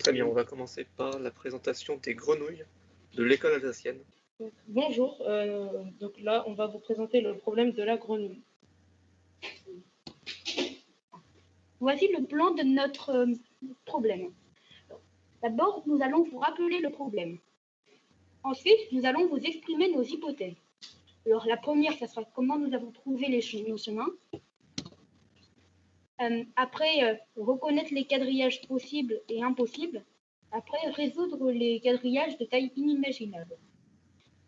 Très bien, on va commencer par la présentation des grenouilles de l'école alsacienne. Bonjour, donc là on va vous présenter le problème de la grenouille. Voici le plan de notre problème. D'abord, nous allons vous rappeler le problème. Ensuite, nous allons vous exprimer nos hypothèses. Alors, la première, ça sera comment nous avons trouvé nos chemins. Après, reconnaître les quadrillages possibles et impossibles. Après, résoudre les quadrillages de taille inimaginable.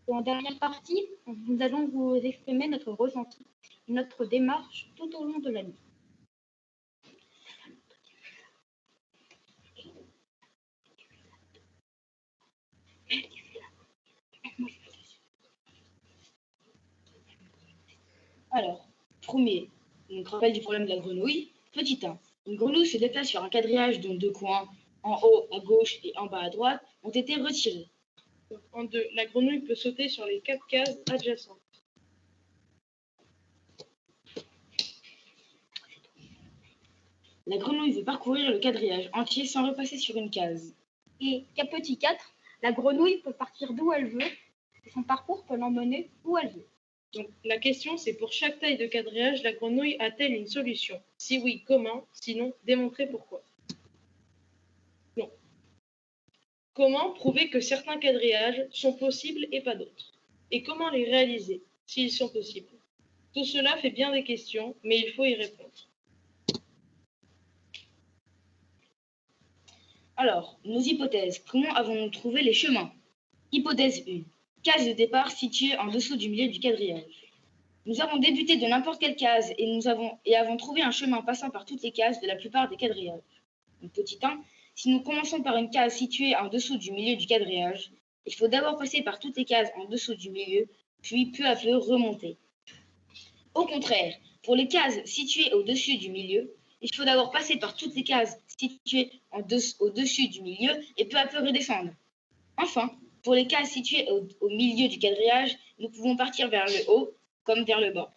En dernière partie, nous allons vous exprimer notre ressenti, notre démarche tout au long de l'année. Alors, premier, donc rappel du problème de la grenouille. Petit 1. Une grenouille se déplace sur un quadrillage dont deux coins, en haut à gauche et en bas à droite, ont été retirés. Donc, en 2, la grenouille peut sauter sur les 4 cases adjacentes. La grenouille veut parcourir le quadrillage entier sans repasser sur une case. Et cas petit 4, la grenouille peut partir d'où elle veut, et son parcours peut l'emmener où elle veut. Donc, la question, c'est pour chaque taille de quadrillage, la grenouille a-t-elle une solution? Si oui, comment? Sinon, démontrez pourquoi. Non. Comment prouver que certains quadrillages sont possibles et pas d'autres? Et comment les réaliser, s'ils sont possibles? Tout cela fait bien des questions, mais il faut y répondre. Alors, nos hypothèses. Comment avons-nous trouvé les chemins? Hypothèse 1. Case de départ située en dessous du milieu du quadrillage. Nous avons débuté de n'importe quelle case et avons trouvé un chemin passant par toutes les cases de la plupart des quadrillages. Donc, petit 1. Si nous commençons par une case située en dessous du milieu du quadrillage, il faut d'abord passer par toutes les cases en dessous du milieu, puis peu à peu remonter. Au contraire, pour les cases situées au-dessus du milieu, il faut d'abord passer par toutes les cases situées au-dessus du milieu et peu à peu redescendre. Enfin, pour les cases situées au milieu du quadrillage, nous pouvons partir vers le haut comme vers le bas.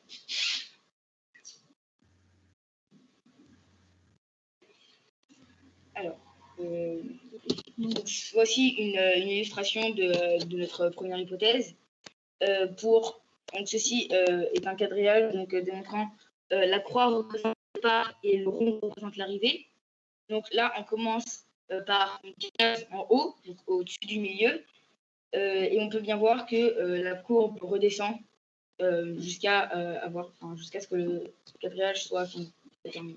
Alors, voici une illustration de notre première hypothèse. Donc ceci est un quadrillage démontrant la croix représente le départ et le rond représente l'arrivée. Donc là, on commence par une case en haut, au-dessus du milieu, et on peut bien voir que la courbe redescend jusqu'à ce que le quadrillage soit terminé.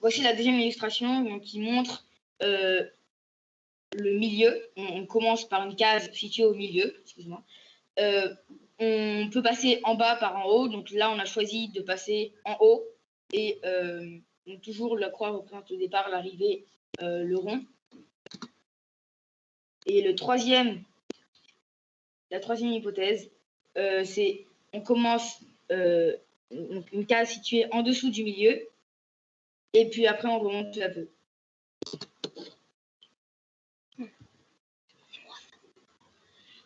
Voici la deuxième illustration donc, qui montre le milieu. On commence par une case située au milieu. Excuse-moi. On peut passer en bas par en haut. Donc là, on a choisi de passer en haut. Et donc toujours, la croix représente le départ, l'arrivée, le rond. Et la troisième hypothèse, c'est on commence une case située en dessous du milieu. Et puis après, on remonte peu à peu.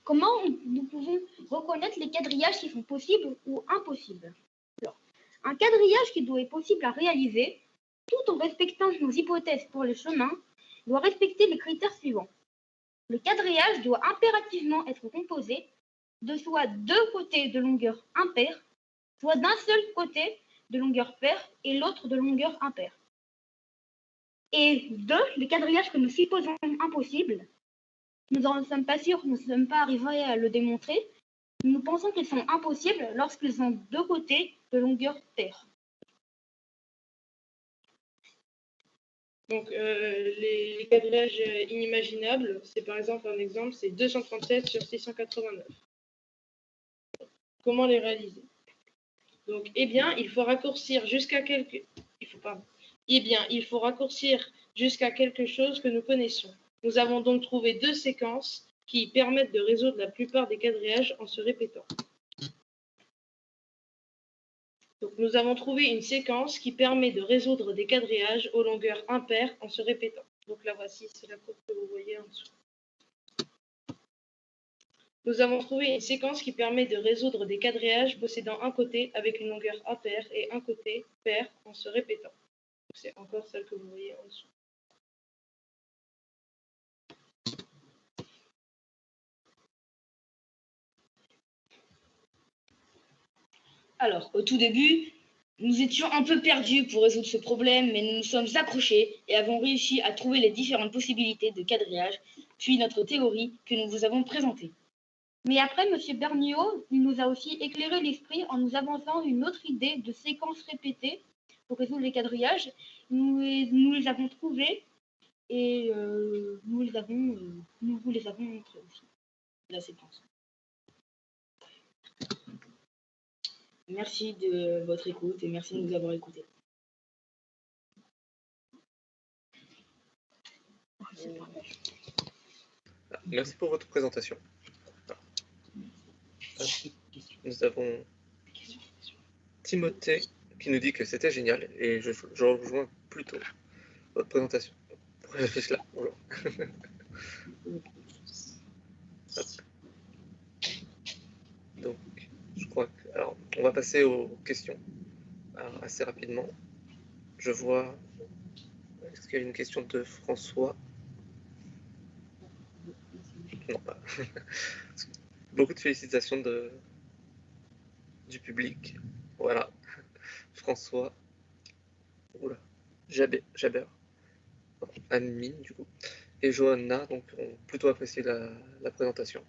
Comment nous pouvons reconnaître les quadrillages qui sont possibles ou impossibles? Alors, un quadrillage qui doit être possible à réaliser, tout en respectant nos hypothèses pour le chemin, doit respecter les critères suivants. Le quadrillage doit impérativement être composé de soit deux côtés de longueur impaire, soit d'un seul côté de longueur paire et l'autre de longueur impaire. Et deux, les quadrillages que nous supposons impossibles, nous n'en sommes pas sûrs, nous ne sommes pas arrivés à le démontrer. Nous pensons qu'ils sont impossibles lorsqu'ils ont deux côtés de longueur paire. Donc, les quadrillages inimaginables, c'est par exemple un exemple, c'est 237 sur 689. Comment les réaliser? Donc, eh bien, il faut raccourcir jusqu'à quelque chose que nous connaissons. Nous avons donc trouvé deux séquences qui permettent de résoudre la plupart des quadrillages en se répétant. Donc, nous avons trouvé une séquence qui permet de résoudre des quadrillages aux longueurs impaires en se répétant. Donc là, voici, c'est la courbe que vous voyez en dessous. Nous avons trouvé une séquence qui permet de résoudre des quadrillages possédant un côté avec une longueur impaire et un côté pair en se répétant. C'est encore celle que vous voyez en dessous. Alors, au tout début, nous étions un peu perdus pour résoudre ce problème, mais nous nous sommes accrochés et avons réussi à trouver les différentes possibilités de quadrillage, puis notre théorie que nous vous avons présentée. Mais après, M. Berniaud, il nous a aussi éclairé l'esprit en nous avançant une autre idée de séquence répétée pour résoudre les quadrillages. Nous les avons trouvés et nous vous les avons montrés aussi, La séquence. Merci de votre écoute et merci de nous avoir écoutés. Merci pour votre présentation. Nous avons Timothée qui nous dit que c'était génial et je rejoins plutôt votre présentation. Pourquoi j'affiche là? Bonjour. Donc, je crois que... Alors, on va passer aux questions assez rapidement. Je vois... Est-ce qu'il y a une question de François? Non, pas. Beaucoup de félicitations du public. Voilà. François. Oula. Jaber. Amine, du coup. Et Johanna, donc, ont plutôt apprécié la présentation.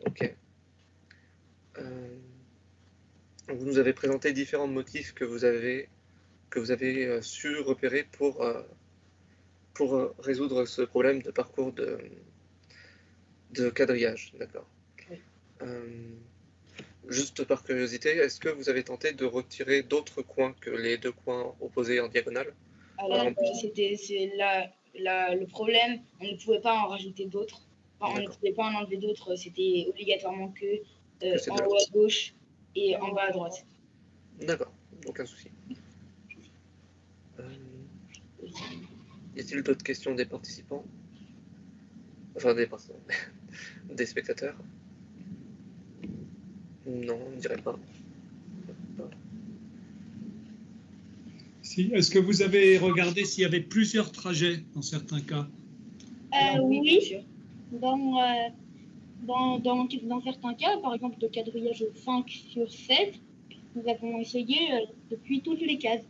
Ok. Vous nous avez présenté différents motifs que vous avez su repérer pour résoudre ce problème de parcours de quadrillage. D'accord. Oui. Juste par curiosité, est-ce que vous avez tenté de retirer d'autres coins que les deux coins opposés en diagonale? Alors, le problème, on ne pouvait pas en rajouter d'autres. Enfin, on ne pouvait pas en enlever d'autres, c'était obligatoirement que en haut à gauche et en bas à droite. D'accord, aucun souci. Y a-t-il d'autres questions des participants? Enfin, des spectateurs? Non, on ne dirait pas. Si, est-ce que vous avez regardé s'il y avait plusieurs trajets dans certains cas? Oui, bien Oui, sûr. dans certains cas, par exemple de quadrillage 5/7, nous avons essayé depuis toutes les cases.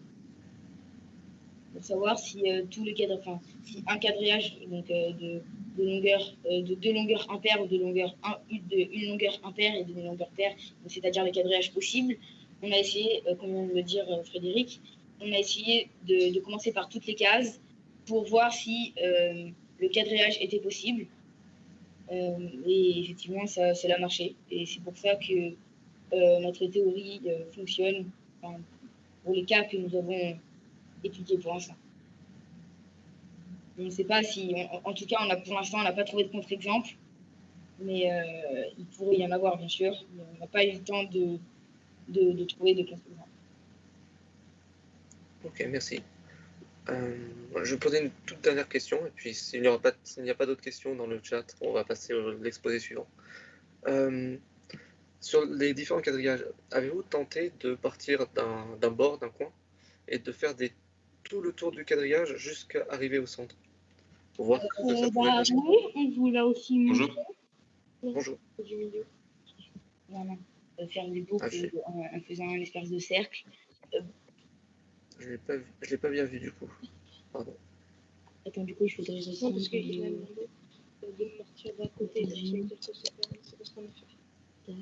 Pour savoir si tous les cadres, enfin, si un quadrillage donc, de longueur de deux longueurs impaires ou de longueur une longueur impaire et d'une longueur paire, c'est-à-dire les quadrillages possibles, on a essayé, comme vient de le dire Frédéric, on a essayé de commencer par toutes les cases pour voir si le quadrillage était possible. Et effectivement, ça a marché. Et c'est pour ça que notre théorie fonctionne, enfin, pour les cas que nous avons étudiés pour l'instant. On ne sait pas si, en tout cas, pour l'instant, on n'a pas trouvé de contre-exemple, mais il pourrait y en avoir, bien sûr. Mais on n'a pas eu le temps de trouver de contre-exemple. Ok, merci. Je vais poser une toute dernière question, et puis s'il n'y a pas d'autres questions dans le chat, on va passer à l'exposé suivant. Sur les différents quadrillages, avez-vous tenté de partir d'un bord, d'un coin, et de faire tout le tour du quadrillage jusqu'à arriver au centre, pour voir ce que ça pouvait donner? Oui, on vous l'a aussi montré. Bonjour. Du milieu. Voilà. Faire des boucles en faisant un espèce de cercle. Je l'ai pas bien vu du coup. Pardon. Attends, du coup, il faudrait Non, parce qu'il m'a demandé de partir d'un côté. Donc ça veut dire que c'est pas ce qu'on a fait.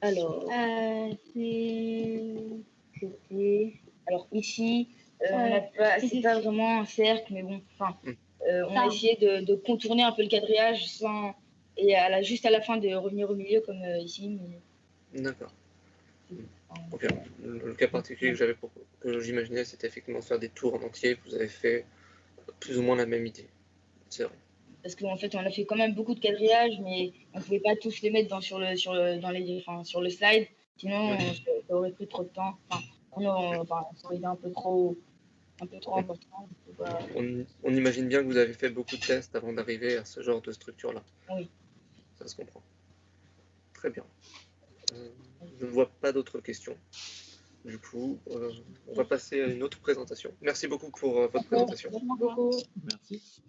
Alors, alors ici, c'est pas vraiment un cercle, mais bon, enfin, on a essayé de contourner un peu le quadrillage et juste à la fin de revenir au milieu comme ici. Mais... D'accord. Ok. Le cas particulier que j'imaginais, c'était effectivement faire des tours en entier. Vous avez fait plus ou moins la même idée. C'est vrai. Parce qu'en fait, on a fait quand même beaucoup de quadrillages, mais on ne pouvait pas tous les mettre sur le slide. Sinon, ça aurait pris trop de temps. Enfin, ça aurait été un peu trop important. On imagine bien que vous avez fait beaucoup de tests avant d'arriver à ce genre de structure-là. Oui. Ça se comprend. Très bien. Je ne vois pas d'autres questions. Du coup, on va passer à une autre présentation. Merci beaucoup pour votre présentation. Merci beaucoup. Merci.